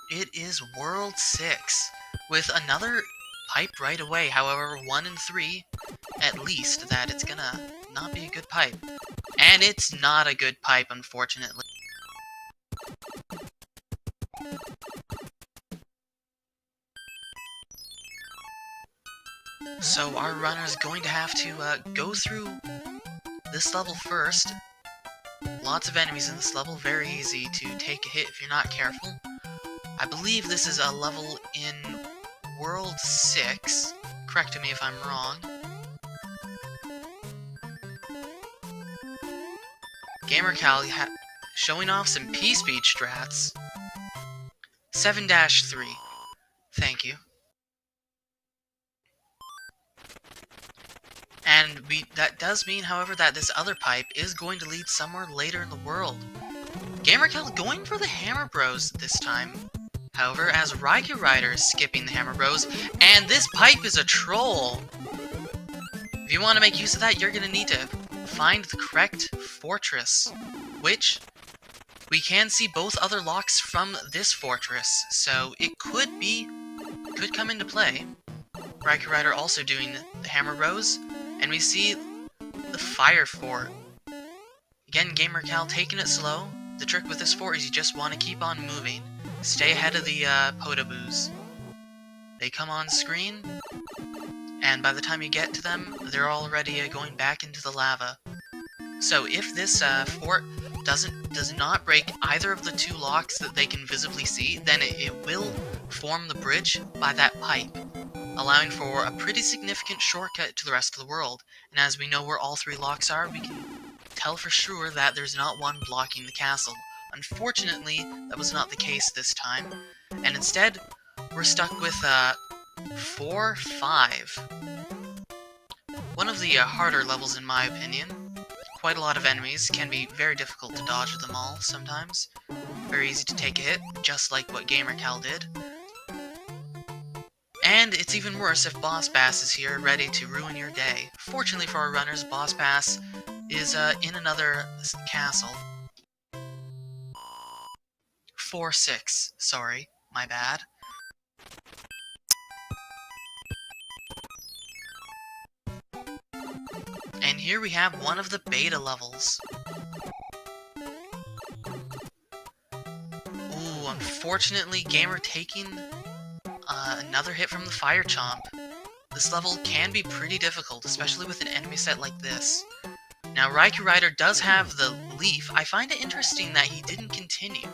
it is World 6, with another pipe right away. However, 1 and 3, at least, that it's gonna not be a good pipe. And it's not a good pipe, unfortunately. So our runner is going to have to go through this level first. Lots of enemies in this level, very easy to take a hit if you're not careful. I believe this is a level in World 6. Correct me if I'm wrong. gamercal showing off some P-speed strats. 7-3. Thank you. And that does mean, however, that this other pipe is going to lead somewhere later in the world. gamercal going for the Hammer Bros this time. However, as raikourider is skipping the Hammer Bros, and this pipe is a troll! If you want to make use of that, you're going to need to find the correct fortress, which we can see both other locks from this fortress, so it could come into play. raikourider also doing the Hammer Bros, and we see the Fire Fort. Again, gamercal taking it slow. The trick with this fort is you just want to keep on moving. Stay ahead of the Podoboos. They come on screen, and by the time you get to them, they're already going back into the lava. So if this fort does not break either of the two locks that they can visibly see, then it will form the bridge by that pipe, allowing for a pretty significant shortcut to the rest of the world. And as we know where all three locks are, we can tell for sure that there's not one blocking the castle. Unfortunately, that was not the case this time, and instead, we're stuck with 4-5. One of the harder levels in my opinion. Quite a lot of enemies, can be very difficult to dodge them all sometimes. Very easy to take a hit, just like what gamercal did. And it's even worse if Boss Bass is here, ready to ruin your day. Fortunately for our runners, Boss Bass is in another castle. 4-6, sorry, my bad. And here we have one of the beta levels. Ooh, unfortunately, gamer taking another hit from the Fire Chomp. This level can be pretty difficult, especially with an enemy set like this. Now, raikourider does have the Leaf. I find it interesting that he didn't continue.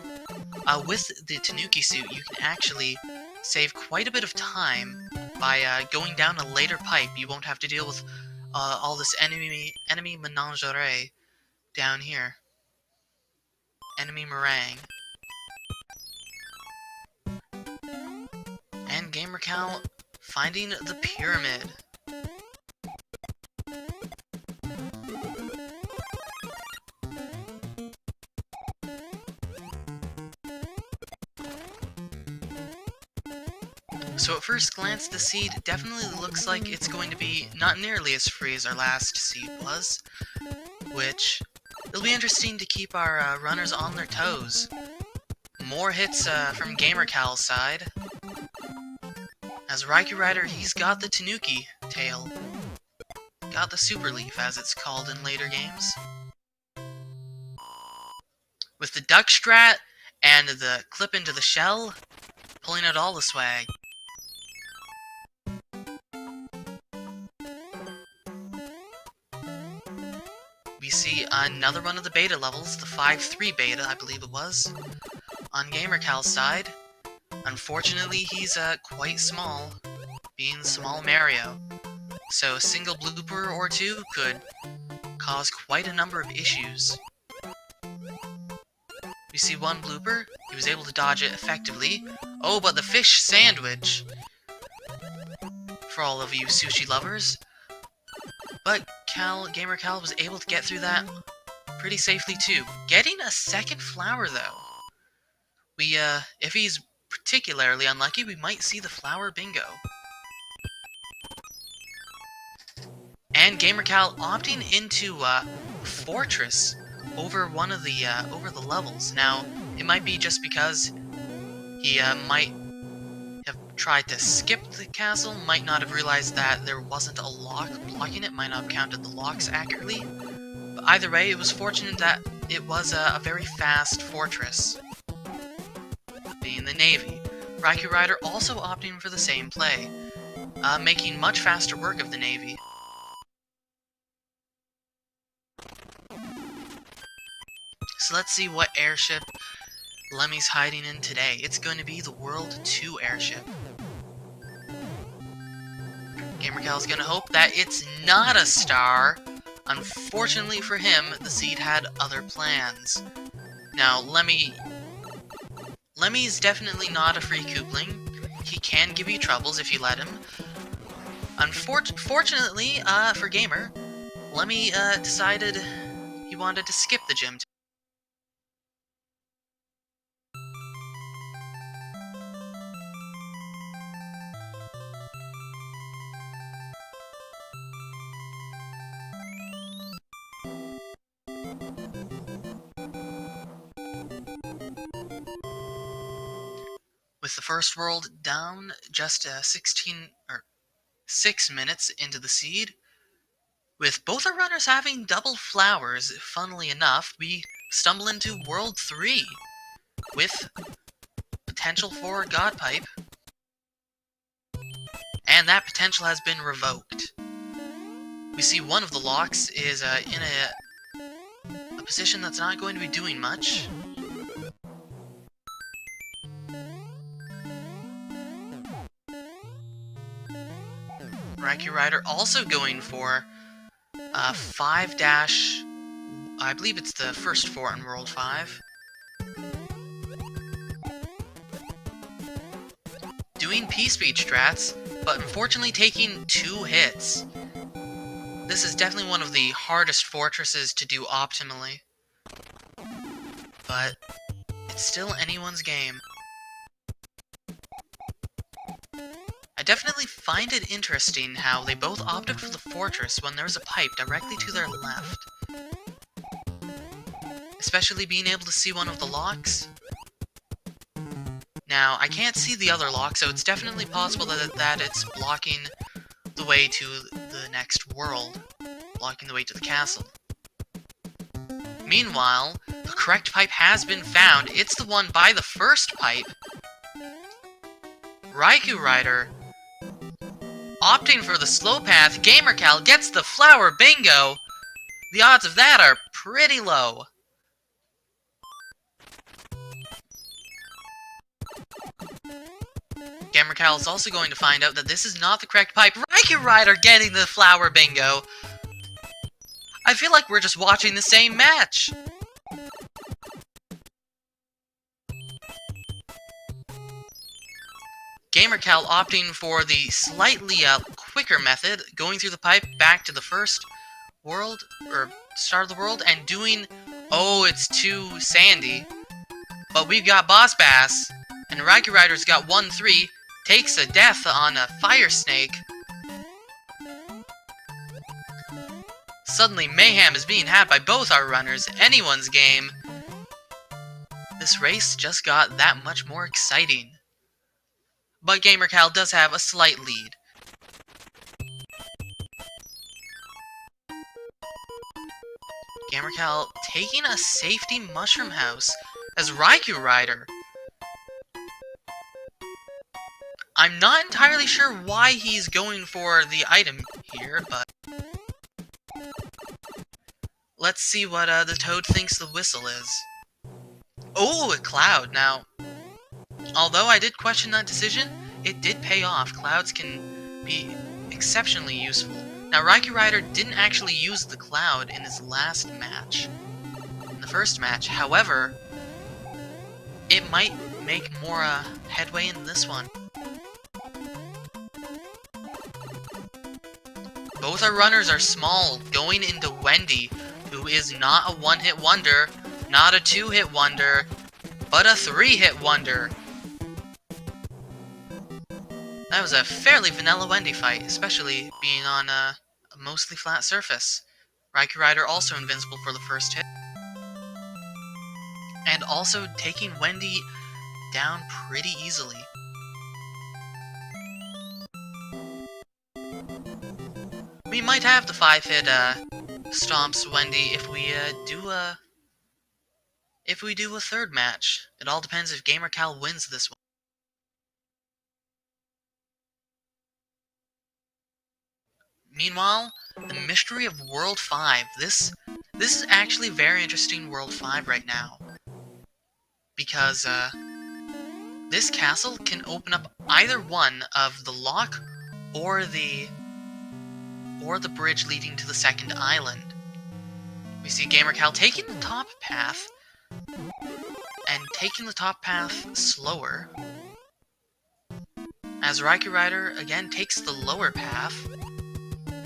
With the Tanuki suit, you can actually save quite a bit of time by going down a later pipe. You won't have to deal with all this enemy menagerie down here. Enemy meringue. And gamercal finding the pyramid. So at first glance, the seed definitely looks like it's going to be not nearly as free as our last seed was, which it'll be interesting to keep our runners on their toes. More hits from gamercal's side. As raikourider, he's got the Tanuki tail. Got the Super Leaf, as it's called in later games. With the duck strat and the clip into the shell, pulling out all the swag. We see another one of the beta levels, the 5-3 beta, I believe it was, on gamercal's side. Unfortunately, he's quite small, being small Mario, so a single blooper or two could cause quite a number of issues. We see one blooper, he was able to dodge it effectively. Oh, but the fish sandwich! For all of you sushi lovers. But gamercal was able to get through that pretty safely too. Getting a second flower though. If he's particularly unlucky, we might see the flower bingo. And gamercal opting into Fortress over one of the over the levels. Now, it might be just because He might have tried to skip the castle, might not have realized that there wasn't a lock blocking it, might not have counted the locks accurately. But either way, it was fortunate that it was a very fast fortress, being the Navy. Raikourider also opting for the same play, making much faster work of the Navy. So let's see what airship Lemmy's hiding in today. It's going to be the World 2 airship. gamercal's going to hope that it's not a star. Unfortunately for him, the Seed had other plans. Now, Lemmy's definitely not a free Koopling. He can give you troubles if you let him. Unfortunately, for Gamer, Lemmy decided he wanted to skip the gym. With the first world down just 6 minutes into the Seed, with both our runners having double flowers, funnily enough, we stumble into World 3, with potential for God Pipe, and that potential has been revoked. We see one of the locks is in a position that's not going to be doing much. Raikourider also going for 5 dash, I believe it's the first 4 in World 5. Doing P-speed strats, but unfortunately taking 2 hits. This is definitely one of the hardest fortresses to do optimally. But it's still anyone's game. I definitely find it interesting how they both opted for the fortress when there's a pipe directly to their left. Especially being able to see one of the locks. Now, I can't see the other lock, so it's definitely possible that it's blocking the way to the next world. Blocking the way to the castle. Meanwhile, the correct pipe has been found. It's the one by the first pipe. Raikourider opting for the slow path. gamercal gets the flower bingo. The odds of that are pretty low. gamercal is also going to find out that this is not the correct pipe. Raikourider getting the flower bingo. I feel like we're just watching the same match. gamercal opting for the slightly quicker method, going through the pipe back to the first world, or start of the world, and doing, oh, it's too sandy. But we've got Boss Bass, and Raikourider's got 1-3, takes a death on a Fire Snake. Suddenly, mayhem is being had by both our runners, anyone's game. This race just got that much more exciting. But gamercal does have a slight lead. gamercal taking a safety mushroom house as Raikourider. I'm not entirely sure why he's going for the item here, but let's see what the Toad thinks the whistle is. Oh, a cloud. Now, although I did question that decision, it did pay off. Clouds can be exceptionally useful. Now, Raikourider didn't actually use the cloud in his last match. In the first match, however, it might make more headway in this one. Both our runners are small, going into Wendy, who is not a one-hit wonder, not a two-hit wonder, but a 3-hit wonder. That was a fairly vanilla Wendy fight, especially being on a mostly flat surface. Raikourider also invincible for the first hit. And also taking Wendy down pretty easily. We might have the 5-hit stomps, Wendy, if we do a third match. It all depends if gamercal wins this one. Meanwhile, the mystery of World 5. This is actually very interesting World 5 right now. Because this castle can open up either one of the lock or the bridge leading to the second island. We see gamercal taking the top path, and taking the top path slower, as raikourider again takes the lower path.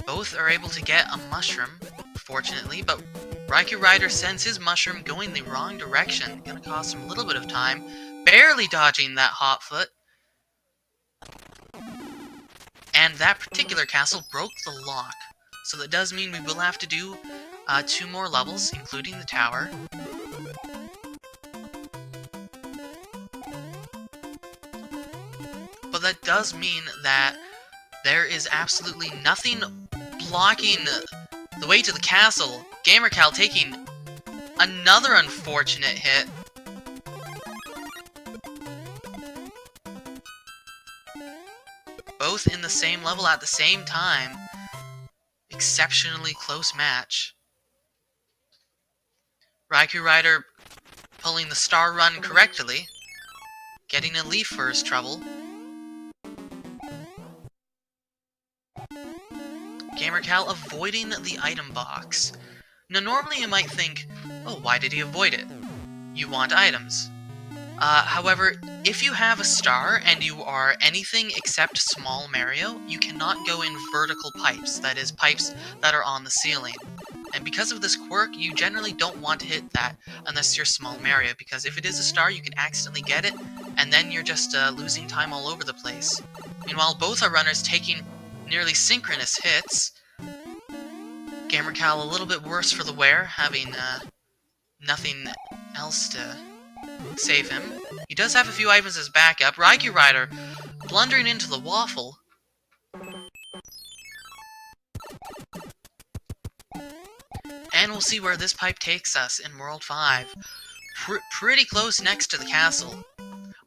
Both are able to get a mushroom, fortunately, but raikourider sends his mushroom going the wrong direction. Gonna cost him a little bit of time, barely dodging that hot foot. And that particular castle broke the lock, so that does mean we will have to do 2 more levels, including the tower. But that does mean that there is absolutely nothing blocking the way to the castle. Gamercal taking another unfortunate hit. Both in the same level at the same time. Exceptionally close match. raikourider pulling the star run correctly, getting a leaf for his trouble. Gamercal avoiding the item box. Now normally you might think, oh, why did he avoid it? You want items. However, if you have a star and you are anything except Small Mario, you cannot go in vertical pipes, that is, pipes that are on the ceiling. And because of this quirk, you generally don't want to hit that unless you're Small Mario, because if it is a star, you can accidentally get it, and then you're just losing time all over the place. Meanwhile, both are runners taking nearly synchronous hits. Gamercal a little bit worse for the wear, having nothing else to save him. He does have a few items as backup. raikourider blundering into the waffle. And we'll see where this pipe takes us in World 5. Pretty close next to the castle.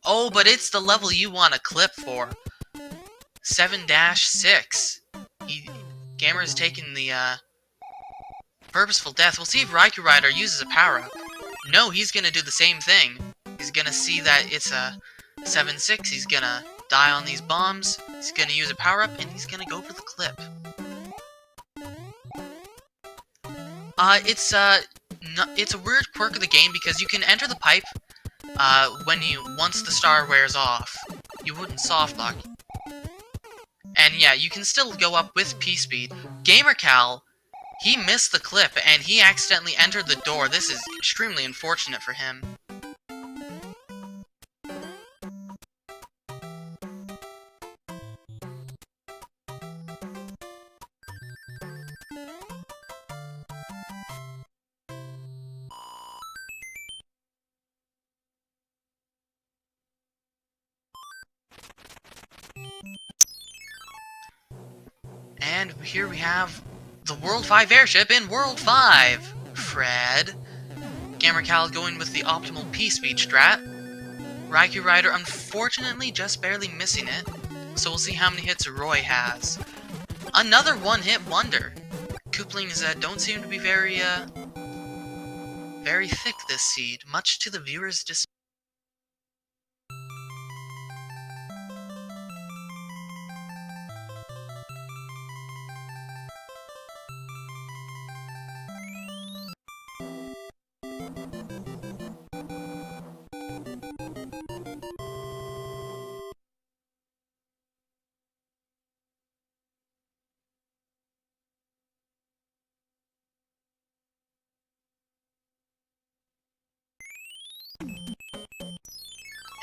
Oh, but it's the level you want a clip for. 7-6. Gamer's taking the purposeful death. We'll see if raikourider uses a power-up. No, he's gonna do the same thing. He's gonna see that it's a 7-6. He's gonna die on these bombs. He's gonna use a power-up, and he's gonna go for the clip. It's a weird quirk of the game because you can enter the pipe once the star wears off. You wouldn't softlock. And yeah, you can still go up with P-Speed. Gamercal, he missed the clip and he accidentally entered the door. This is extremely unfortunate for him. And here we have the World 5 airship in World 5! Fred. Gamercal going with the optimal P-Speed strat. raikourider unfortunately just barely missing it, so we'll see how many hits Roy has. Another one-hit wonder! Couplings don't seem to be very thick this seed, much to the viewer's dismay.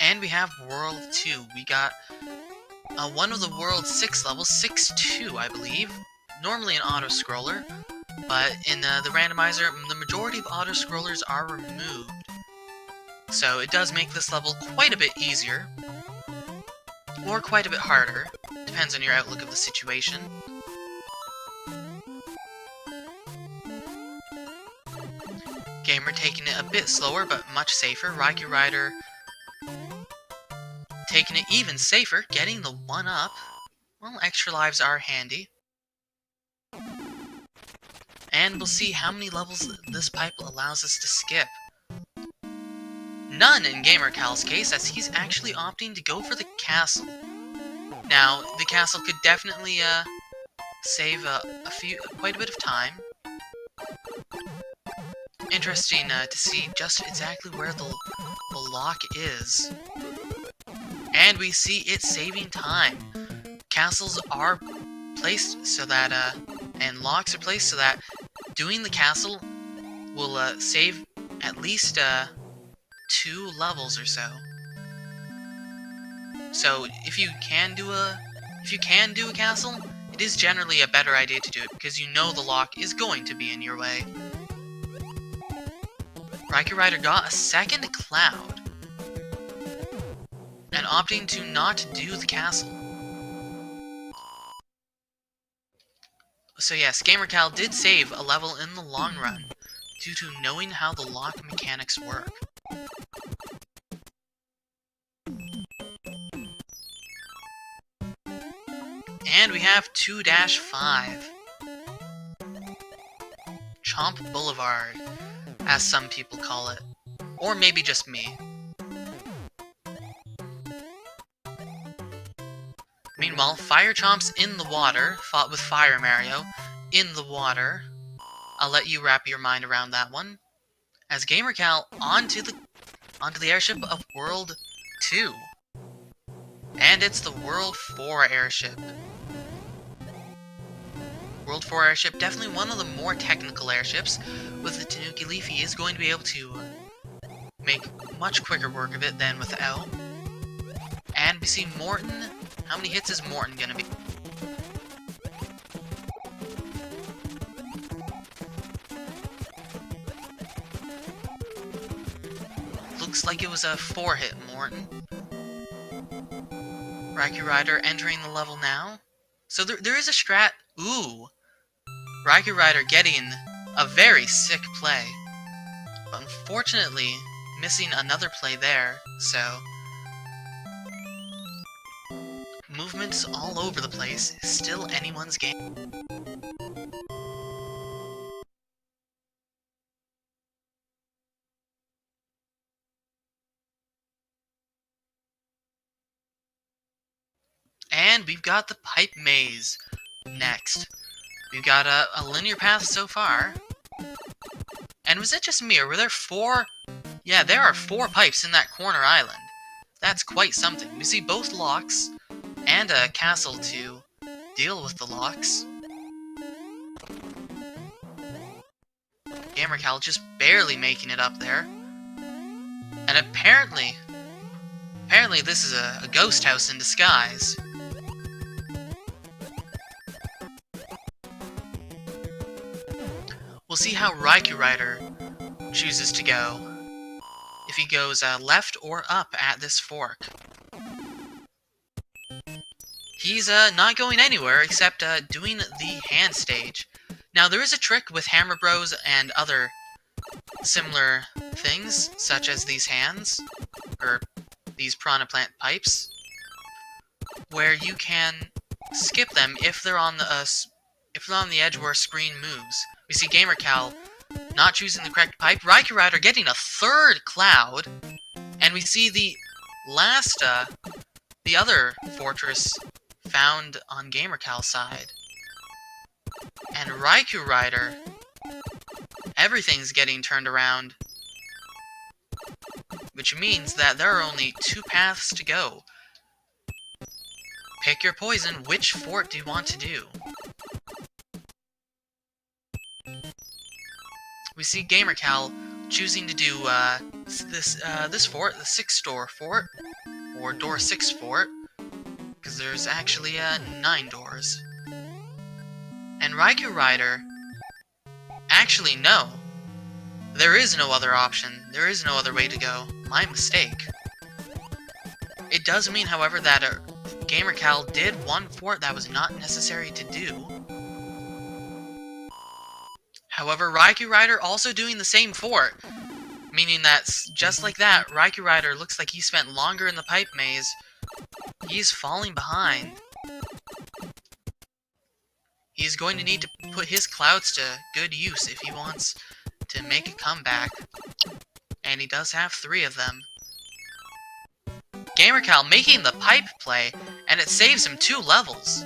And we have World 2. We got one of the World 6 levels, 6-2, I believe. Normally an auto-scroller, but in the randomizer, the majority of auto-scrollers are removed. So it does make this level quite a bit easier, or quite a bit harder, depends on your outlook of the situation. Gamer taking it a bit slower, but much safer. raikourider taking it even safer, getting the 1-up. Well, extra lives are handy. And we'll see how many levels this pipe allows us to skip. None in gamercal's case, as he's actually opting to go for the castle. Now, the castle could definitely save quite a bit of time. Interesting to see just exactly where the lock is. And we see it saving time. Castles are placed so that, and locks are placed so that doing the castle will save at least 2 levels or so. So if you can do a castle, it is generally a better idea to do it because you know the lock is going to be in your way. raikourider got a second cloud and opting to not do the castle. So yes, gamercal did save a level in the long run due to knowing how the lock mechanics work. And we have 2-5. Chomp Boulevard, as some people call it. Or maybe just me. Meanwhile, Fire Chomp's in the water, fought with Fire Mario, in the water. I'll let you wrap your mind around that one. As gamercal onto the airship of World 2. And it's the World 4 airship. World 4 airship, definitely one of the more technical airships. With the Tanuki Leaf, he is going to be able to make much quicker work of it than without. And we see Morton. How many hits is Morton gonna be? Looks like it was a 4-hit Morton. raikourider entering the level now. So there is a strat. Ooh! raikourider getting a very sick play. But unfortunately, missing another play there, so... movements all over the place is still anyone's game. And we've got the pipe maze next. We've got a linear path so far. And was it just me, or were there 4? Yeah, there are 4 pipes in that corner island. That's quite something. We see both locks, and a castle to deal with the locks. gamercal just barely making it up there. And apparently this is a ghost house in disguise. We'll see how raikourider chooses to go. If he goes left or up at this fork. He's not going anywhere except doing the hand stage. Now there is a trick with Hammer Bros and other similar things, such as these hands, or these Piranha Plant pipes, where you can skip them if they're on the edge where a screen moves. We see gamercal not choosing the correct pipe, raikourider getting a 3rd cloud, and we see the last, the other fortress found on gamercal's side. And raikourider, everything's getting turned around, which means that there are only 2 paths to go. Pick your poison. Which fort do you want to do? We see gamercal choosing to do this fort, the 6-door fort, or door 6 fort, because there's actually 9 doors. And raikourider, actually no. There is no other option. There is no other way to go. My mistake. It does mean, however, that gamercal did one fort that was not necessary to do. However, raikourider also doing the same fort, meaning that just like that, raikourider looks like he spent longer in the pipe maze. He's falling behind. He's going to need to put his clouds to good use if he wants to make a comeback. And he does have 3 of them. gamercal making the pipe play, and it saves him 2 levels.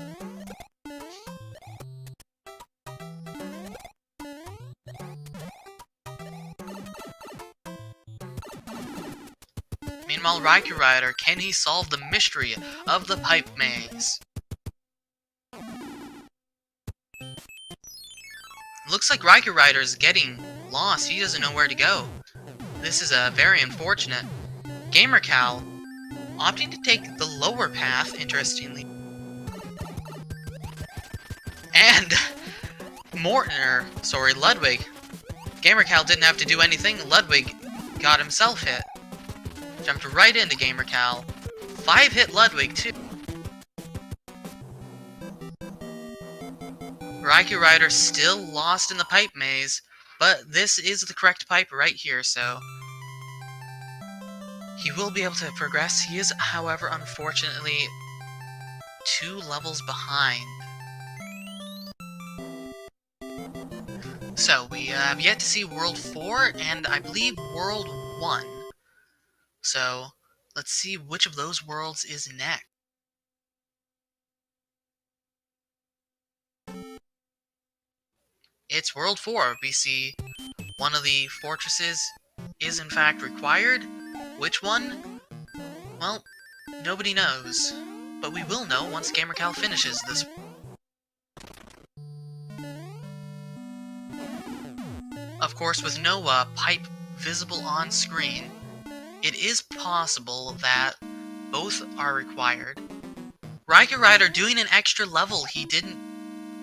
Meanwhile, raikourider, can he solve the mystery of the pipe maze? Looks like raikourider is getting lost. He doesn't know where to go. This is very unfortunate. gamercal opting to take the lower path, interestingly. And Ludwig. gamercal didn't have to do anything. Ludwig got himself hit. Jumped right into gamercal. 5-hit Ludwig, too. raikourider still lost in the pipe maze, but this is the correct pipe right here, so he will be able to progress. He is, however, unfortunately 2 levels behind. So, we have yet to see World 4, and I believe World 1. So, let's see which of those worlds is next. It's World 4. We see one of the fortresses is in fact required. Which one? Well, nobody knows. But we will know once gamercal finishes this. Of course, with no pipe visible on screen, it is possible that both are required. raikourider doing an extra level, he didn't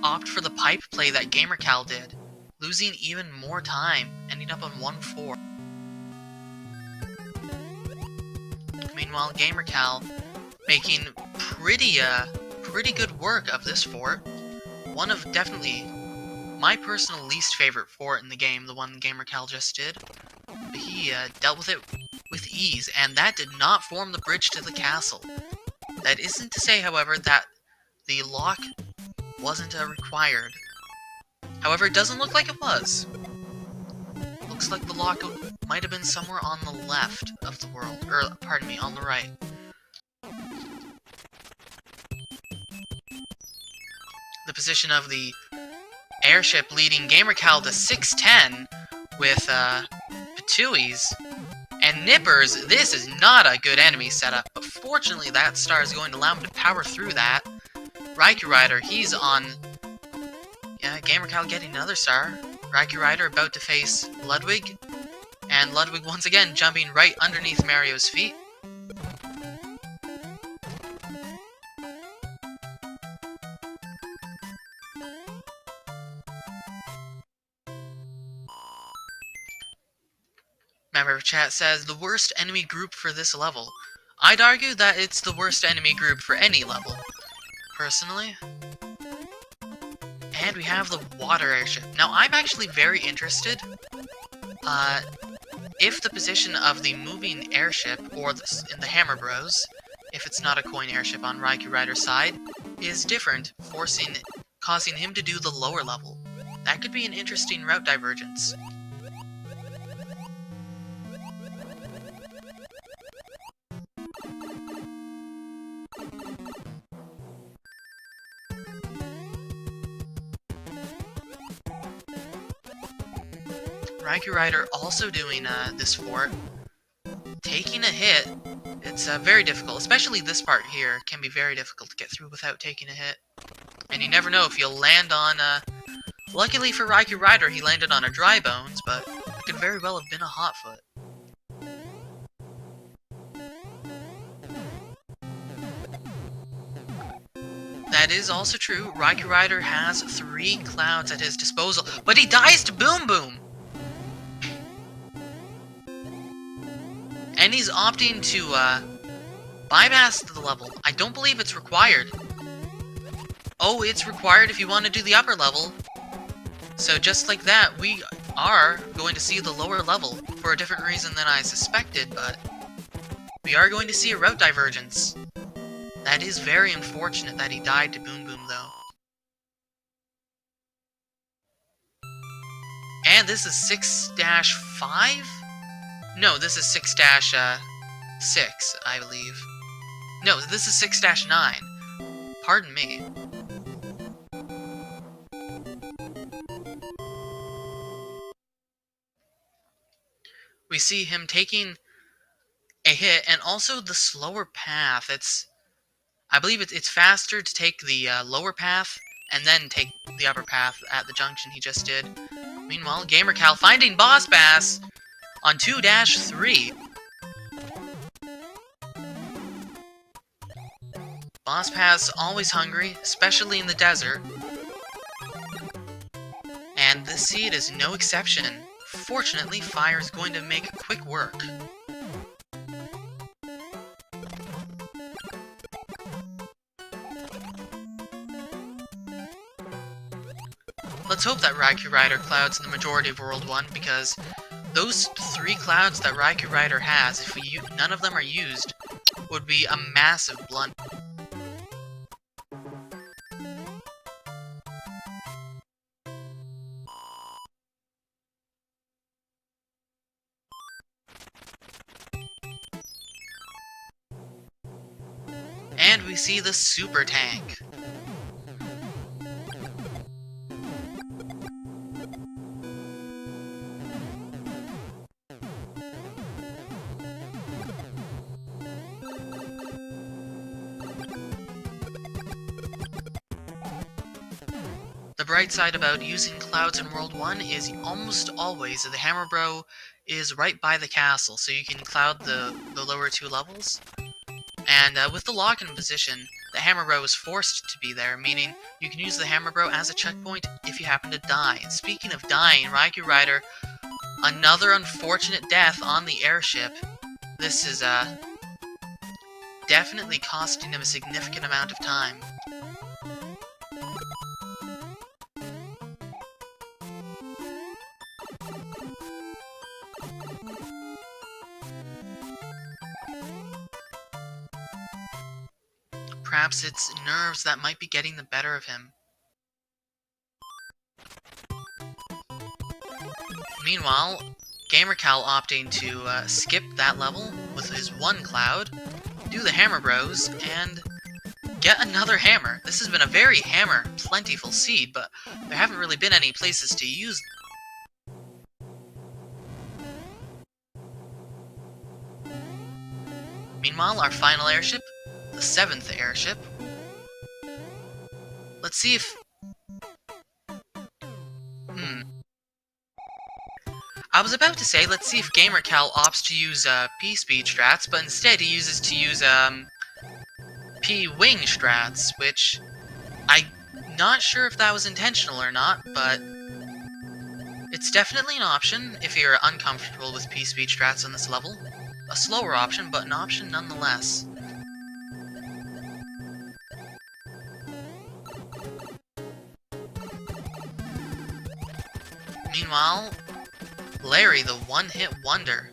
opt for the pipe play that gamercal did, losing even more time, ending up on 1-4. Meanwhile, gamercal making pretty good work of this fort. One of definitely my personal least favorite fort in the game, the one gamercal just did. But he dealt with it with ease, and that did not form the bridge to the castle. That isn't to say, however, that the lock wasn't required. However, it doesn't look like it was. Looks like the lock might have been somewhere on the left of the world, or pardon me, on the right. The position of the airship leading gamercal to 610 with Patuis and Nippers. This is not a good enemy setup, but fortunately that star is going to allow him to power through that. raikourider, he's on... Yeah, gamercal getting another star. raikourider about to face Ludwig, and Ludwig once again jumping right underneath Mario's feet. Member of chat says, the worst enemy group for this level. I'd argue that it's the worst enemy group for any level, personally. And we have the water airship. Now, I'm actually very interested if the position of the moving airship, or in the Hammer Bros, if it's not a coin airship on raikourider's side, is different, causing him to do the lower level. That could be an interesting route divergence. raikourider also doing this fort. Taking a hit, it's very difficult, especially this part here can be very difficult to get through without taking a hit. And you never know if you'll land on, luckily for raikourider, he landed on a dry bones, but it could very well have been a hot foot. That is also true. raikourider has 3 clouds at his disposal, but he dies to Boom Boom! And he's opting to bypass the level. I don't believe it's required. Oh, it's required if you want to do the upper level. So just like that, we are going to see the lower level for a different reason than I suspected, but we are going to see a route divergence. That is very unfortunate that he died to Boom Boom, though. And this is 6-5? No, this is 6-6, I believe. No, this is 6-9. Pardon me. We see him taking a hit, and also the slower path. I believe it's faster to take the lower path, and then take the upper path at the junction he just did. Meanwhile, gamercal finding Boss Bass on 2-3. Boss Bass always hungry, especially in the desert. And this seed is no exception. Fortunately, fire is going to make quick work. Let's hope that raikourider clouds in the majority of World 1, because those 3 clouds that raikourider has, if none of them are used, would be a massive blunder. And we see the super tank. The bright side about using clouds in World 1 is almost always the Hammer Bro is right by the castle, so you can cloud the lower 2 levels. And with the lock-in position, the Hammer Bro is forced to be there, meaning you can use the Hammer Bro as a checkpoint if you happen to die. And speaking of dying, raikourider, another unfortunate death on the airship. This is definitely costing him a significant amount of time. Perhaps it's nerves that might be getting the better of him. Meanwhile, gamercal opting to skip that level with his 1 cloud, do the Hammer Bros, and get another hammer. This has been a very hammer plentiful seed, but there haven't really been any places to use them. Meanwhile, our final airship, the 7th airship. Let's see if... I was about to say, let's see if gamercal opts to use P-speed strats, but instead he uses to use P-wing strats, which I'm not sure if that was intentional or not, but it's definitely an option if you're uncomfortable with P-speed strats on this level. A slower option, but an option nonetheless. Meanwhile, Larry, the one-hit wonder.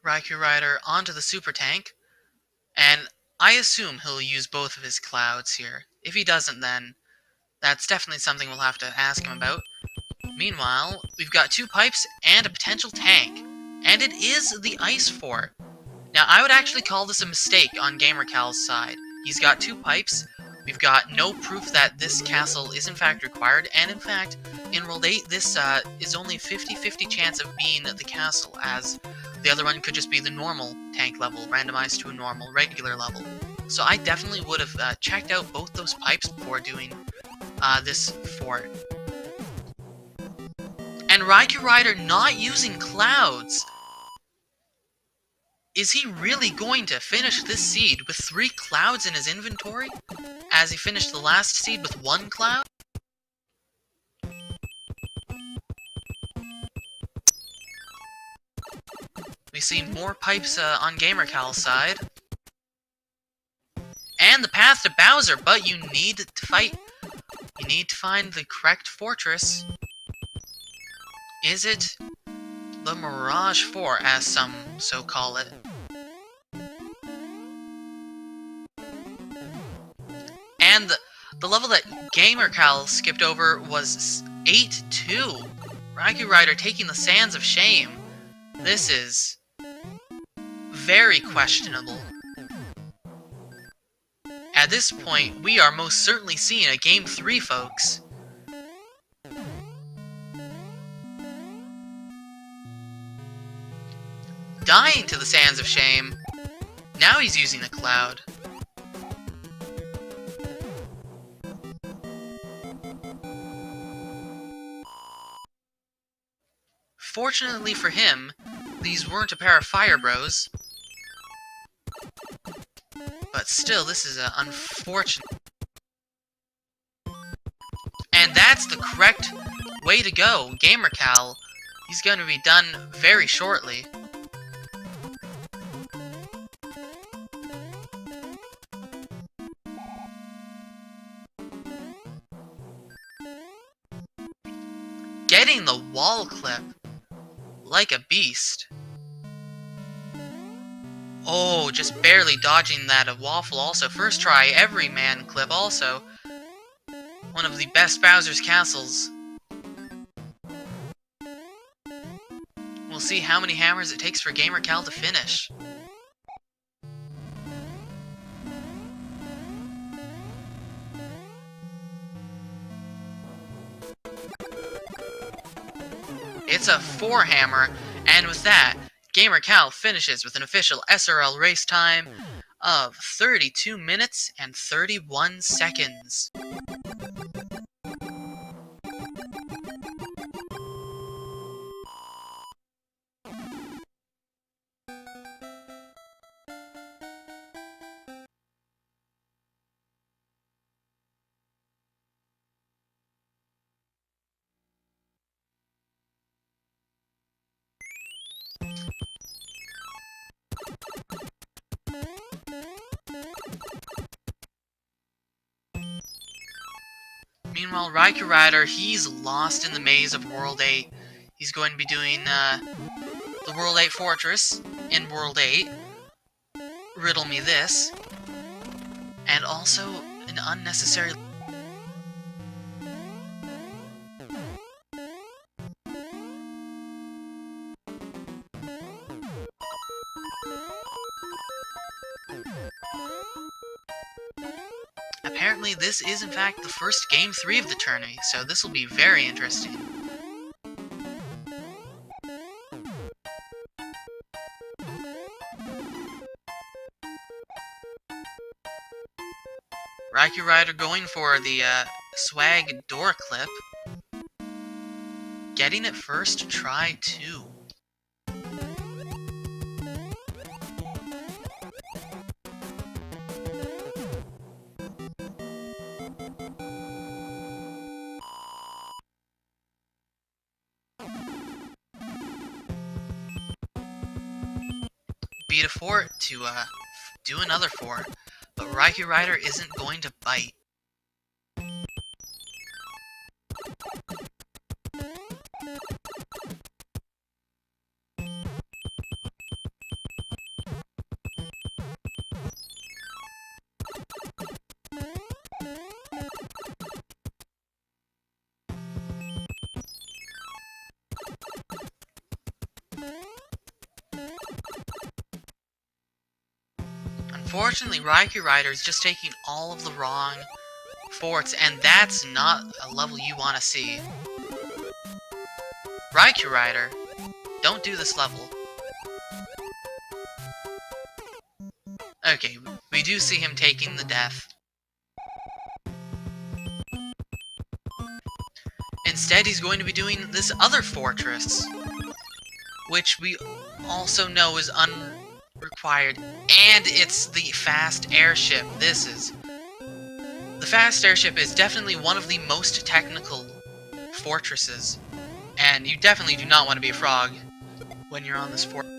raikourider onto the super tank, and I assume he'll use both of his clouds here. If he doesn't, then that's definitely something we'll have to ask him about. Meanwhile, we've got 2 pipes and a potential tank, and it is the ice fort. Now, I would actually call this a mistake on gamercal's side. He's got 2 pipes, we've got no proof that this castle is in fact required, and in fact, in World 8, this is only 50-50 chance of being the castle, as the other one could just be the normal tank level, randomized to a normal, regular level. So I definitely would have checked out both those pipes before doing this fort. And raikourider not using clouds. Is he really going to finish this seed with 3 clouds in his inventory? As he finished the last seed with 1 cloud? We see more pipes on gamercal's side. And the path to Bowser, but you need to fight. You need to find the correct fortress. Is it the Mirage 4, as some so call it? And the level that gamercal skipped over was 8-2. raikourider taking the Sands of Shame. This is very questionable. At this point, we are most certainly seeing a Game 3, folks. Dying to the Sands of Shame. Now he's using a cloud. Fortunately for him, these weren't a pair of Fire Bros. But still, this is unfortunate. And that's the correct way to go. gamercal, he's going to be done very shortly. Getting the wall clip like a beast. Oh, just barely dodging that waffle also. First try, every man clip also. One of the best Bowser's castles. We'll see how many hammers it takes for gamercal to finish. It's a 4 hammer, and with that, gamercal finishes with an official SRL race time of 32 minutes and 31 seconds. Meanwhile, raikourider, he's lost in the maze of World 8. He's going to be doing the World 8 Fortress in World 8. Riddle me this. And also an unnecessary... Apparently, this is in fact the first Game 3 of the tournament, so this will be very interesting. raikourider going for the swag door clip. Getting it first try too. Beat a fort to do another fort, but raikourider isn't going to bite. Unfortunately, raikourider is just taking all of the wrong forts, and that's not a level you want to see. raikourider, don't do this level. Okay, we do see him taking the death. Instead, he's going to be doing this other fortress, which we also know is unrequired, and it's the fast airship. The fast airship is definitely one of the most technical fortresses, and you definitely do not want to be a frog when you're on this fortress.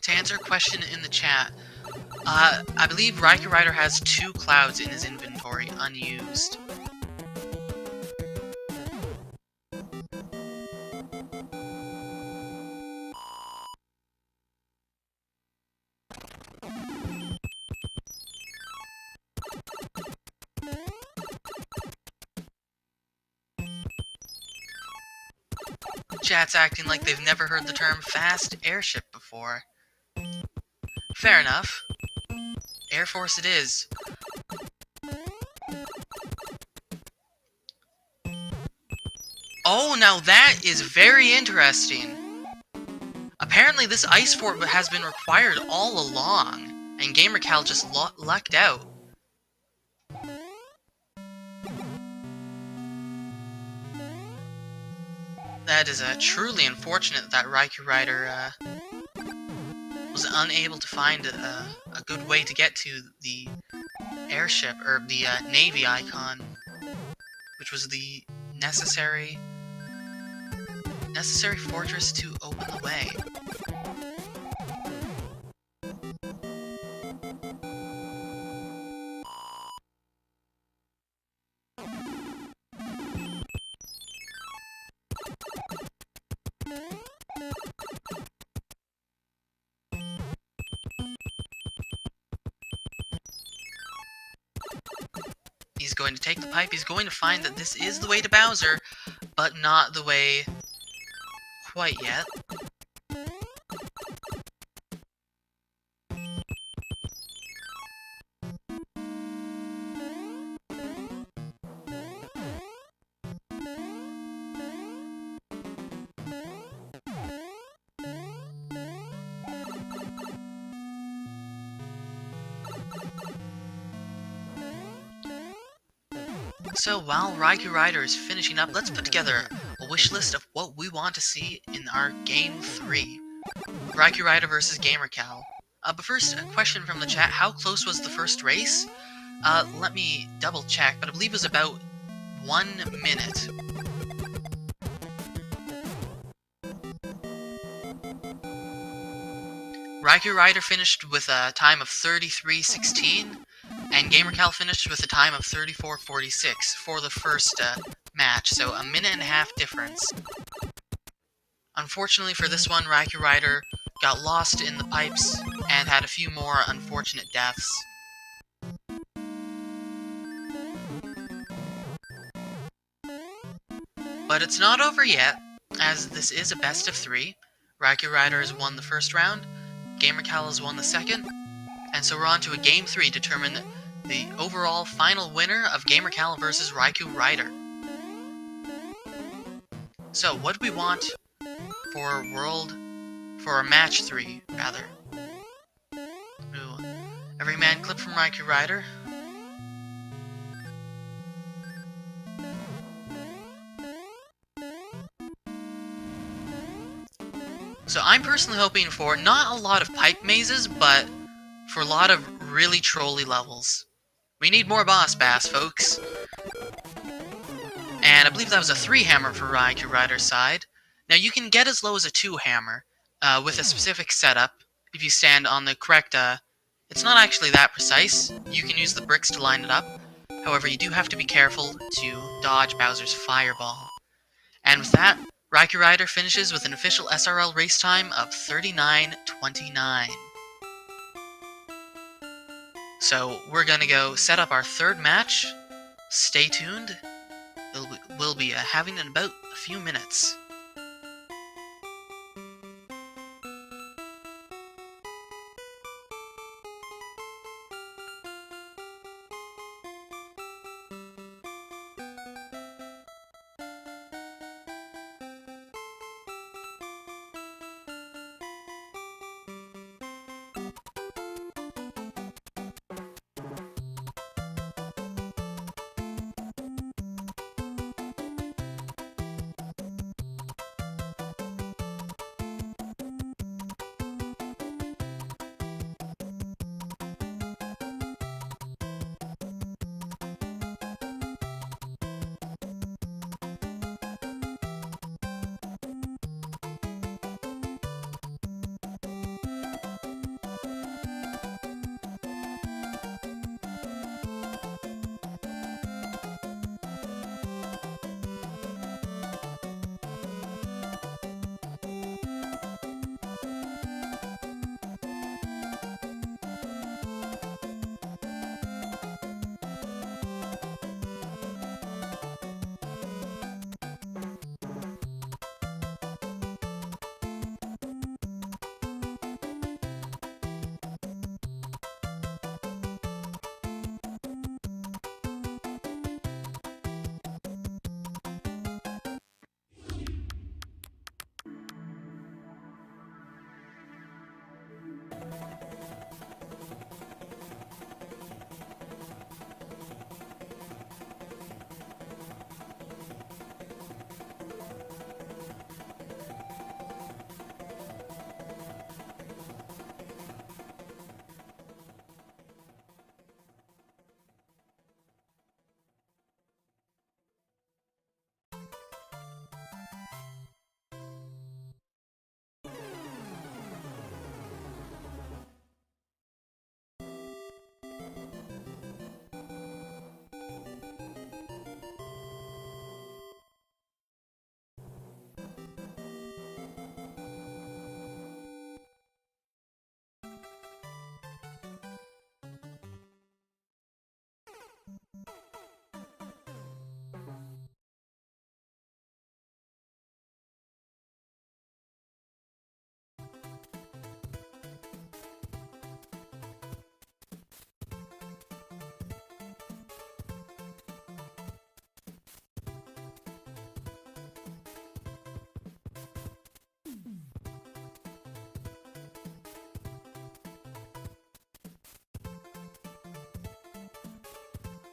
To answer a question in the chat, I believe raikourider has 2 clouds in his inventory, unused. Chat's acting like they've never heard the term fast airship before. Fair enough. Air Force it is. Oh, now that is very interesting. Apparently this ice fort has been required all along, and gamercal just lucked out. That is truly unfortunate that raikourider was unable to find a good way to get to the airship, or the navy icon, which was the necessary fortress to open the way. He's going to take the pipe, he's going to find that this is the way to Bowser, but not the way quite yet. So while raikourider is finishing up, let's put together a wish list of what we want to see in our Game 3. raikourider versus gamercal. But first, a question from the chat. How close was the first race? Let me double check, but I believe it was about 1 minute. raikourider finished with a time of 33:16, and gamercal finished with a time of 34:46 for the first match, so a minute and a half difference. Unfortunately for this one, raikourider got lost in the pipes and had a few more unfortunate deaths. But it's not over yet, as this is a best of 3. raikourider has won the first round, gamercal has won the second, and so we're on to a Game 3 to determine the overall final winner of gamercal versus raikourider. So, what do we want for match 3, rather? Ooh, every man clip from raikourider. So I'm personally hoping for not a lot of pipe mazes, but for a lot of really trolly levels. We need more boss bass, folks. And I believe that was a 3 hammer for raikourider's side. Now you can get as low as a 2 hammer with a specific setup. If you stand on the correct, it's not actually that precise. You can use the bricks to line it up. However, you do have to be careful to dodge Bowser's fireball. And with that, raikourider finishes with an official SRL race time of 39:29. So we're gonna go set up our third match. Stay tuned. We'll be having it in about a few minutes.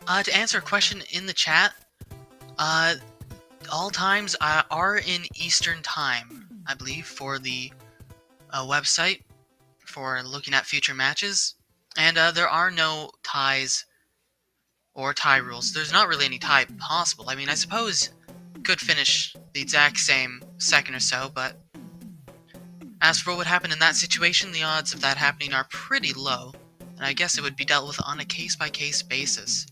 To answer a question in the chat, all times are in Eastern Time, I believe, for the website for looking at future matches. And there are no ties or tie rules. There's not really any tie possible. I mean, I suppose could finish the exact same second or so, but as for what would happen in that situation, the odds of that happening are pretty low, and I guess it would be dealt with on a case-by-case basis.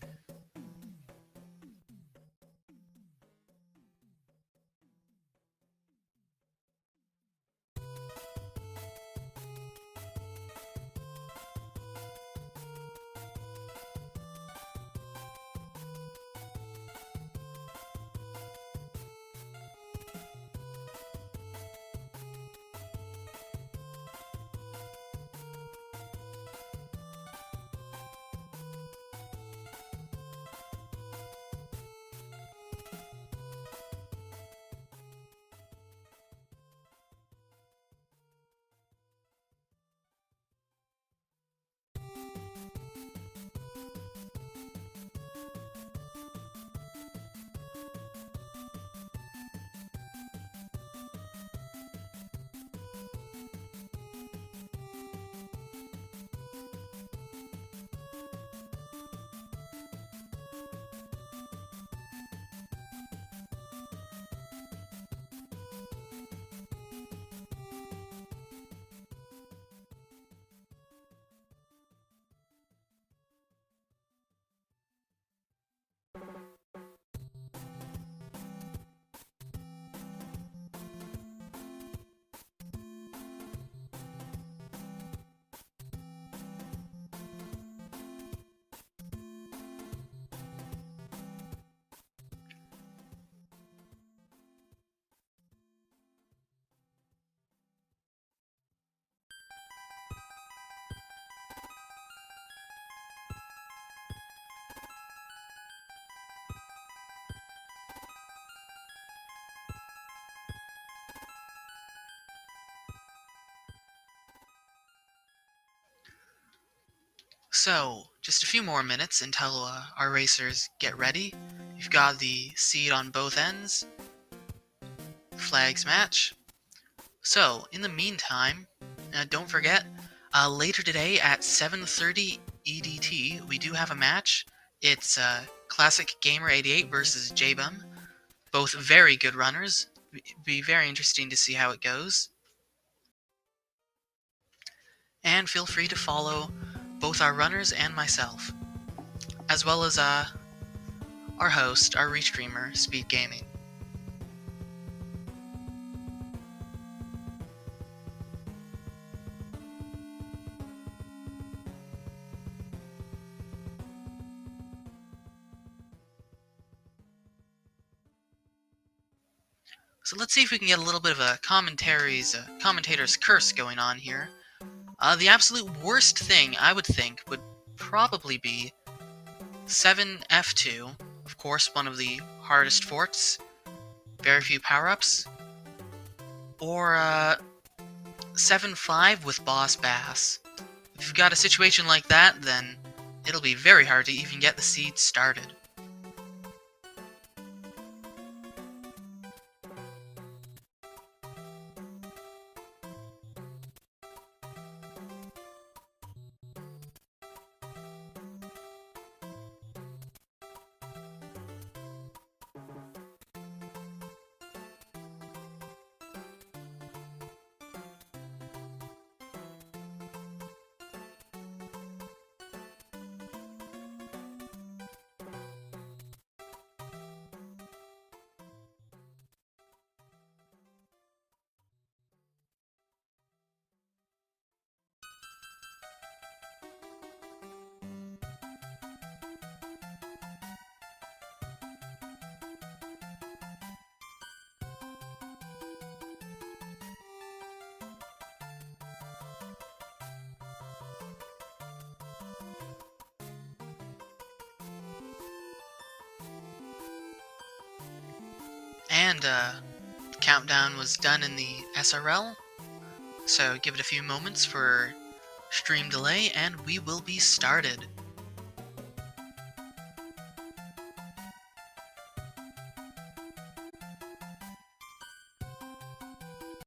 So, just a few more minutes until our racers get ready. We've got the seed on both ends. Flags match. So, in the meantime, don't forget, later today at 7:30 EDT, we do have a match. It's Classic Gamer 88 versus J-Bum. Both very good runners. Be very interesting to see how it goes. And feel free to follow both our runners and myself, as well as our host, our restreamer, Speed Gaming. So let's see if we can get a little bit of a commentator's curse going on here. The absolute worst thing, I would think, would probably be 7F2, of course, one of the hardest forts, very few power-ups, or 7-5 with Boss Bass. If you've got a situation like that, then it'll be very hard to even get the seed started. And countdown was done in the SRL, so give it a few moments for stream delay and we will be started.